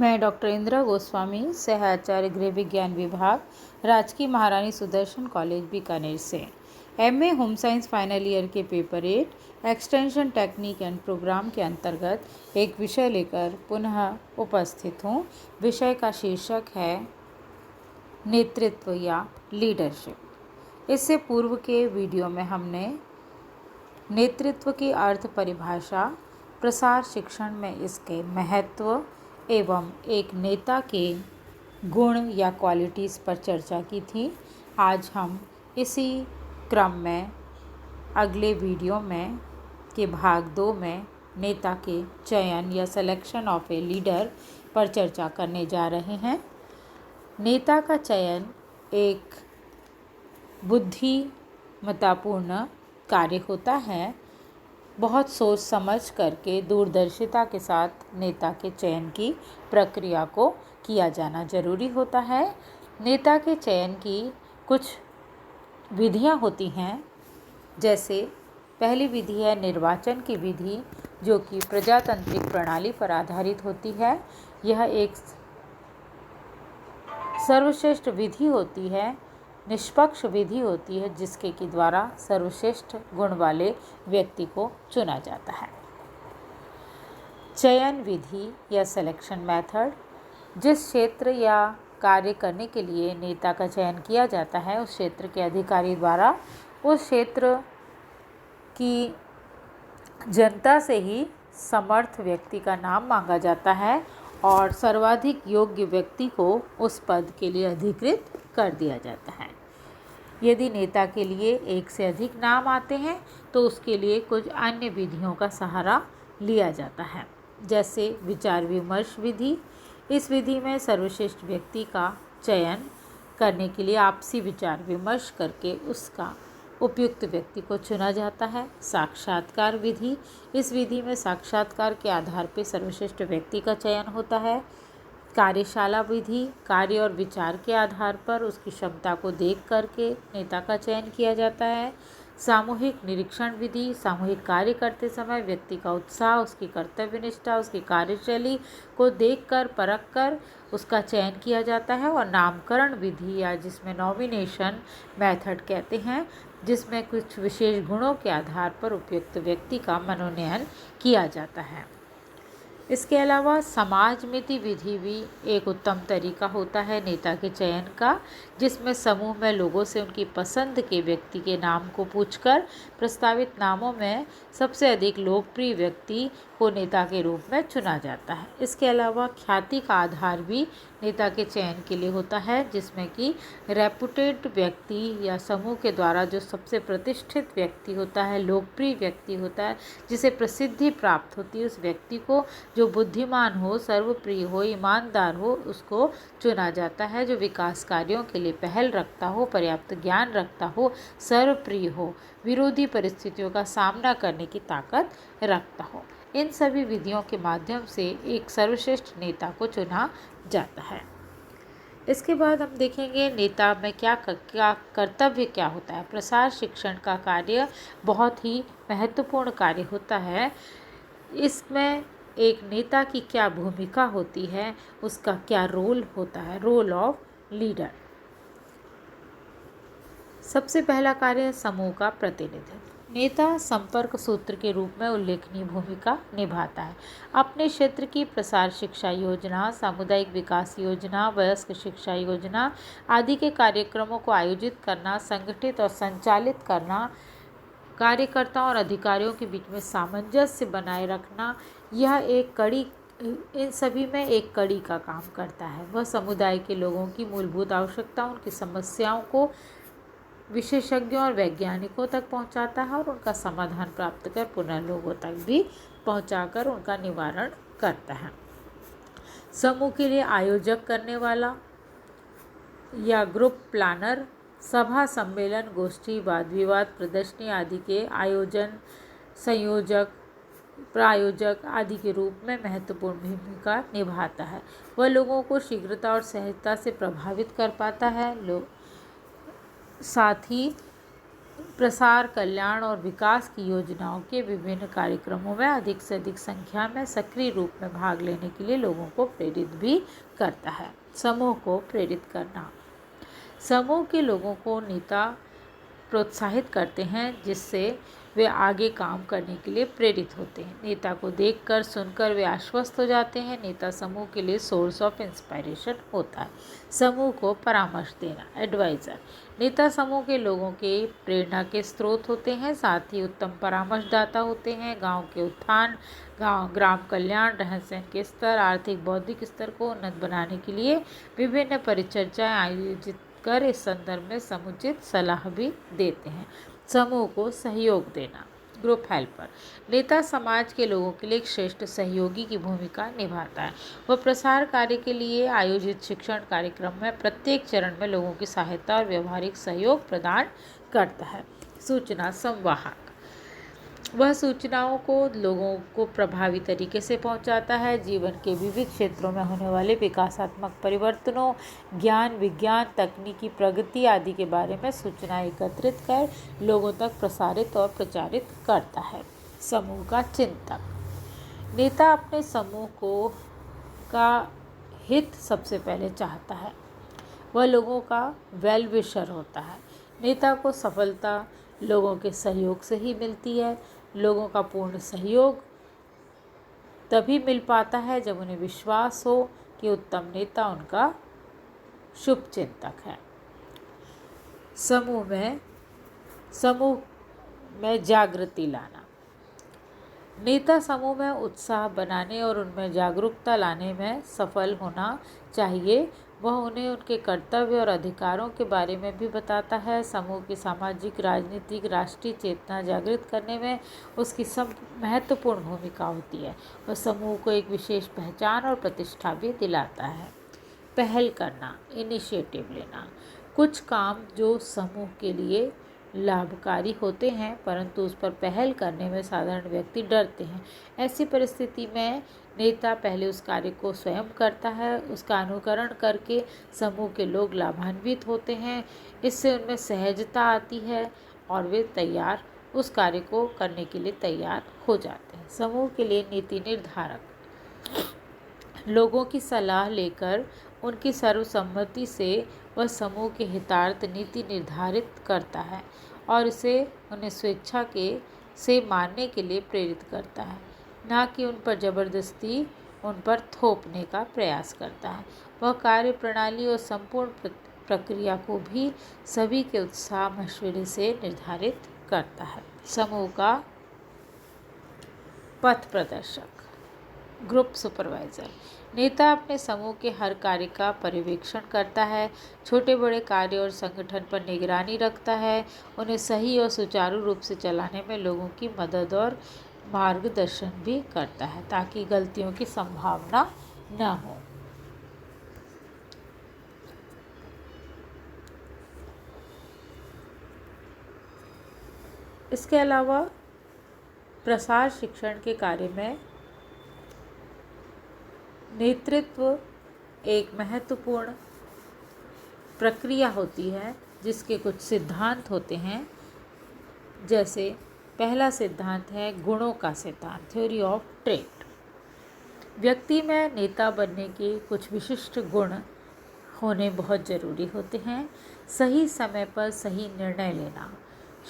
मैं डॉक्टर इंदिरा गोस्वामी, सह आचार्य गृह विज्ञान विभाग, राजकीय महारानी सुदर्शन कॉलेज बीकानेर से MA home science final year के paper 8 extension technique and programme के अंतर्गत एक विषय लेकर पुनः उपस्थित हूँ। विषय का शीर्षक है नेतृत्व या लीडरशिप। इससे पूर्व के वीडियो में हमने नेतृत्व की अर्थ परिभाषा, प्रसार शिक्षण में इसके महत्व एवं एक नेता के गुण या क्वालिटीज़ पर चर्चा की थी। आज हम इसी क्रम में अगले वीडियो में के भाग 2 में नेता के चयन या सिलेक्शन ऑफ ए लीडर पर चर्चा करने जा रहे हैं। नेता का चयन एक बुद्धिमत्तापूर्ण कार्य होता है। बहुत सोच समझ करके दूरदर्शिता के साथ नेता के चयन की प्रक्रिया को किया जाना जरूरी होता है। नेता के चयन की कुछ विधियां होती हैं, जैसे पहली विधि है निर्वाचन की विधि, जो कि प्रजातांत्रिक प्रणाली पर आधारित होती है। यह एक सर्वश्रेष्ठ विधि होती है, निष्पक्ष विधि होती है, जिसके के द्वारा सर्वश्रेष्ठ गुण वाले व्यक्ति को चुना जाता है। चयन विधि या सिलेक्शन मेथड, जिस क्षेत्र या कार्य करने के लिए नेता का चयन किया जाता है, उस क्षेत्र के अधिकारी द्वारा उस क्षेत्र की जनता से ही समर्थ व्यक्ति का नाम मांगा जाता है और सर्वाधिक योग्य व्यक्ति को उस पद के लिए अधिकृत कर दिया जाता है। यदि नेता के लिए एक से अधिक नाम आते हैं तो उसके लिए कुछ अन्य विधियों का सहारा लिया जाता है, जैसे विचार विमर्श विधि। इस विधि में सर्वश्रेष्ठ व्यक्ति का चयन करने के लिए आपसी विचार विमर्श करके उसका उपयुक्त व्यक्ति को चुना जाता है। साक्षात्कार विधि, इस विधि में साक्षात्कार के आधार पर सर्वश्रेष्ठ व्यक्ति का चयन होता है। कार्यशाला विधि, कार्य और विचार के आधार पर उसकी क्षमता को देख करके नेता का चयन किया जाता है। सामूहिक निरीक्षण विधि, सामूहिक कार्य करते समय व्यक्ति का उत्साह, उसकी कर्तव्य निष्ठा, उसकी कार्यशैली को देखकर परख कर उसका चयन किया जाता है। और नामकरण विधि, या जिसमें नॉमिनेशन मेथड कहते हैं, जिसमें कुछ विशेष गुणों के आधार पर उपयुक्त व्यक्ति का मनोनयन किया जाता है। इसके अलावा समाजमिति विधि भी एक उत्तम तरीका होता है नेता के चयन का, जिसमें समूह में लोगों से उनकी पसंद के व्यक्ति के नाम को पूछकर प्रस्तावित नामों में सबसे अधिक लोकप्रिय व्यक्ति को नेता के रूप में चुना जाता है। इसके अलावा ख्याति का आधार भी नेता के चयन के लिए होता है, जिसमें कि रेपुटेड व्यक्ति या समूह के द्वारा जो सबसे प्रतिष्ठित व्यक्ति होता है, लोकप्रिय व्यक्ति होता है, जिसे प्रसिद्धि प्राप्त होती है, उस व्यक्ति को, जो बुद्धिमान हो, सर्वप्रिय हो, ईमानदार हो, उसको चुना जाता है। जो विकास कार्यों के लिए पहल रखता हो, पर्याप्त ज्ञान रखता हो, सर्वप्रिय हो, विरोधी परिस्थितियों का सामना करने की ताकत रखता हो। इन सभी विधियों के माध्यम से एक सर्वश्रेष्ठ नेता को चुना जाता है। इसके बाद हम देखेंगे नेता में क्या कर्तव्य क्या होता है। प्रसार शिक्षण का कार्य बहुत ही महत्वपूर्ण कार्य होता है। इसमें एक नेता की क्या भूमिका होती है, उसका क्या रोल होता है, रोल ऑफ लीडर। सबसे पहला कार्य है समूह का प्रतिनिधित्व। नेता संपर्क सूत्र के रूप में उल्लेखनीय भूमिका निभाता है। अपने क्षेत्र की प्रसार शिक्षा योजना, सामुदायिक विकास योजना, वयस्क शिक्षा योजना आदि के कार्यक्रमों को आयोजित करना, संगठित और संचालित करना, कार्यकर्ताओं और अधिकारियों के बीच में सामंजस्य बनाए रखना, यह एक कड़ी, इन सभी में एक कड़ी का काम करता है। वह समुदाय के लोगों की मूलभूत आवश्यकताओं, उनकी समस्याओं को विशेषज्ञों और वैज्ञानिकों तक पहुंचाता है और उनका समाधान प्राप्त कर पुनः लोगों तक भी पहुंचाकर उनका निवारण करता है। समूह के लिए आयोजक करने वाला या ग्रुप प्लानर, सभा, सम्मेलन, गोष्ठी, वाद विवाद, प्रदर्शनी आदि के आयोजन, संयोजक, प्रायोजक आदि के रूप में महत्वपूर्ण भूमिका निभाता है। वह लोगों को शीघ्रता और सहजता से प्रभावित कर पाता है। साथ ही प्रसार, कल्याण और विकास की योजनाओं के विभिन्न कार्यक्रमों में अधिक से अधिक संख्या में सक्रिय रूप में भाग लेने के लिए लोगों को प्रेरित भी करता है। समूह को प्रेरित करना। समूह के लोगों को नेता प्रोत्साहित करते हैं, जिससे वे आगे काम करने के लिए प्रेरित होते हैं। नेता को देखकर, सुनकर वे आश्वस्त हो जाते हैं। नेता समूह के लिए सोर्स ऑफ इंस्पायरेशन होता है। समूह को परामर्श देना, एडवाइज़र। नेता समूह के लोगों के प्रेरणा के स्रोत होते हैं, साथ ही उत्तम परामर्शदाता होते हैं। गांव के उत्थान, ग्राम कल्याण, रहन सहन के स्तर, आर्थिक बौद्धिक स्तर को उन्नत बनाने के लिए विभिन्न परिचर्चाएं आयोजित कर इस संदर्भ में समुचित सलाह भी देते हैं। समूह को सहयोग देना, ग्रुप हेल्पर। नेता समाज के लोगों के लिए एक श्रेष्ठ सहयोगी की भूमिका निभाता है। वह प्रसार कार्य के लिए आयोजित शिक्षण कार्यक्रम में प्रत्येक चरण में लोगों की सहायता और व्यवहारिक सहयोग प्रदान करता है। सूचना संवाहक। वह सूचनाओं को लोगों को प्रभावी तरीके से पहुंचाता है। जीवन के विविध क्षेत्रों में होने वाले विकासात्मक परिवर्तनों, ज्ञान, विज्ञान, तकनीकी प्रगति आदि के बारे में सूचना एकत्रित कर लोगों तक प्रसारित और प्रचारित करता है। समूह का चिंतक। नेता अपने समूह का हित सबसे पहले चाहता है। वह लोगों का वेल विशर होता है। नेता को सफलता लोगों के सहयोग से ही मिलती है। लोगों का पूर्ण सहयोग तभी मिल पाता है जब उन्हें विश्वास हो कि उत्तम नेता उनका शुभ चिंतक है। समूह में जागृति लाना। नेता समूह में उत्साह बनाने और उनमें जागरूकता लाने में सफल होना चाहिए। वह उन्हें उनके कर्तव्य और अधिकारों के बारे में भी बताता है। समूह की सामाजिक, राजनीतिक, राष्ट्रीय चेतना जागृत करने में उसकी महत्वपूर्ण भूमिका होती है। वह समूह को एक विशेष पहचान और प्रतिष्ठा भी दिलाता है। पहल करना, इनिशिएटिव लेना। कुछ काम जो समूह के लिए लाभकारी होते हैं, परंतु उस पर पहल करने में साधारण व्यक्ति डरते हैं। ऐसी परिस्थिति में नेता पहले उस कार्य को स्वयं करता है। उसका अनुकरण करके समूह के लोग लाभान्वित होते हैं। इससे उनमें सहजता आती है और वे उस कार्य को करने के लिए तैयार हो जाते हैं। समूह के लिए नीति निर्धारक। लोगों की सलाह लेकर उनकी सर्वसम्मति से वह समूह के हितार्थ नीति निर्धारित करता है और इसे उन्हें स्वेच्छा से मानने के लिए प्रेरित करता है, ना कि उन पर जबरदस्ती उन पर थोपने का प्रयास करता है। वह कार्य प्रणाली और संपूर्ण प्रक्रिया को भी सभी के उत्साह मशवरे से निर्धारित करता है। समूह का पथ प्रदर्शक, ग्रुप सुपरवाइज़र। नेता अपने समूह के हर कार्य का पर्यवेक्षण करता है, छोटे बड़े कार्य और संगठन पर निगरानी रखता है, उन्हें सही और सुचारू रूप से चलाने में लोगों की मदद और मार्गदर्शन भी करता है ताकि गलतियों की संभावना न हो। इसके अलावा प्रसार शिक्षण के कार्य में नेतृत्व एक महत्वपूर्ण प्रक्रिया होती है जिसके कुछ सिद्धांत होते हैं। जैसे पहला सिद्धांत है गुणों का सिद्धांत, थ्योरी ऑफ ट्रेट। व्यक्ति में नेता बनने के कुछ विशिष्ट गुण होने बहुत ज़रूरी होते हैं। सही समय पर सही निर्णय लेना,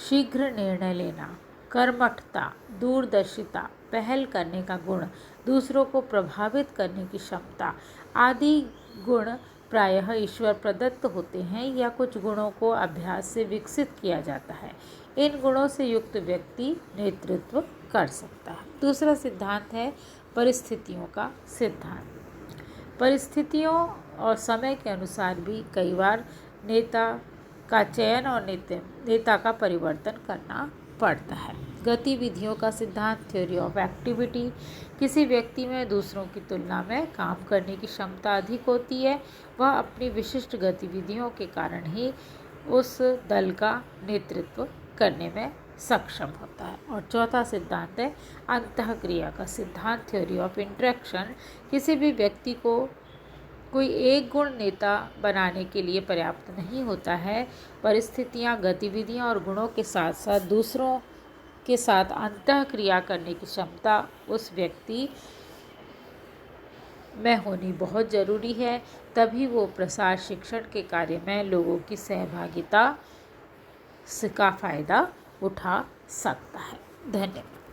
शीघ्र निर्णय लेना, कर्मठता, दूरदर्शिता, पहल करने का गुण, दूसरों को प्रभावित करने की क्षमता आदि गुण प्रायः ईश्वर प्रदत्त होते हैं या कुछ गुणों को अभ्यास से विकसित किया जाता है। इन गुणों से युक्त व्यक्ति नेतृत्व कर सकता है। दूसरा सिद्धांत है परिस्थितियों का सिद्धांत। परिस्थितियों और समय के अनुसार भी कई बार नेता का चयन और नेता का परिवर्तन करना पड़ता है। गतिविधियों का सिद्धांत, थ्योरी ऑफ एक्टिविटी। किसी व्यक्ति में दूसरों की तुलना में काम करने की क्षमता अधिक होती है। वह अपनी विशिष्ट गतिविधियों के कारण ही उस दल का नेतृत्व करने में सक्षम होता है। और चौथा सिद्धांत है अंतःक्रिया का सिद्धांत, थ्योरी ऑफ इंटरेक्शन। किसी भी व्यक्ति को कोई एक गुण नेता बनाने के लिए पर्याप्त नहीं होता है। परिस्थितियाँ, गतिविधियाँ और गुणों के साथ साथ दूसरों के साथ अंतःक्रिया करने की क्षमता उस व्यक्ति में होनी बहुत ज़रूरी है। तभी वो प्रसार शिक्षण के कार्य में लोगों की सहभागिता का फ़ायदा उठा सकता है। धन्यवाद।